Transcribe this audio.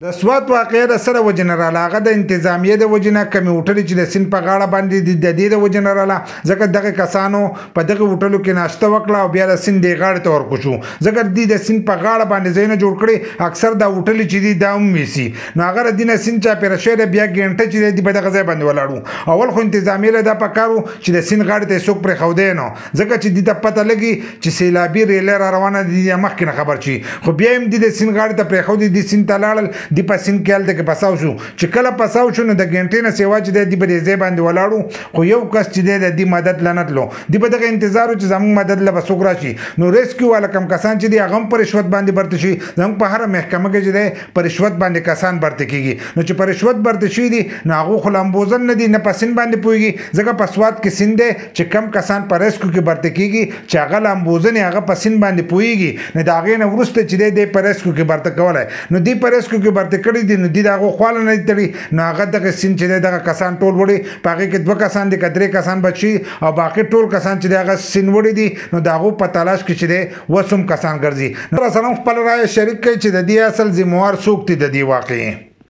د سوات واقعه د سره وجنرال هغه د انتظامیه د وجنه کمی هوټل چې د سین په غاړه باندې د دې د وجنرال ځکه دغه کسانو په دغه هوټلو کې ناشته وکړه او بیا د سین د غاړه ته ورکوشو ځکه د سین په غاړه باندې زینه جوړ کړي اکثر د هوټل چې دی دام ویسي نو هغه د دینه سین چا پر شه بیا ګنټه چې دی په دغه ځای باندې ولاړو اول خو انتظامیه له د پکارو چې د سین غاړه ته څوک پر خودې نو ځکه چې د پته لګي چې سیلابي ریل روانه دي مخکې خبر شي خو بیا هم د سین غاړه ته پر خودې د سین تلاړل دی پسین کېل ته پساو شو چې کله پساو شو نو د ګنټې نه سیوا چې دی په دې باندې ولاړو خو یو کس چې دی د مدد لنتلو دی په دغه انتظار چې زموږ مدد له بسوک راشي نو ریسکیو والا کم کسان چې دی هغه پر رشوت باندې برته شي زموږ په هر محکمه کې چې دی پر رشوت باندې کسان برته کیږي نو چې پر رشوت برته شي دي نو هغه خلمبوزن نه دي نه پسین باندې پويږي ځکه په سواد کې سین دی چې کم کسان پر ریسکو کې برته کیږي چې هغه لمبوزن هغه پسین باندې پويږي نه دا هغه نه ورسته چې دی پر ریسکو کې برته کولای نو دی پر ریسکو کې برته کړی دي نو دغه خواله نه تړي نو هغه دغه سین چې دغه کسان ټول وړي پاګه کې دوه کسان دي کډري کسان بچي او باقي ټول کسان چې دغه سین وړي دي نو دغه په تلاش کې چې دي وسوم کسان ګرځي نو سره خپل رائے شریک کوي چې د دې اصل ذمہوار څوک دي د دې واقعي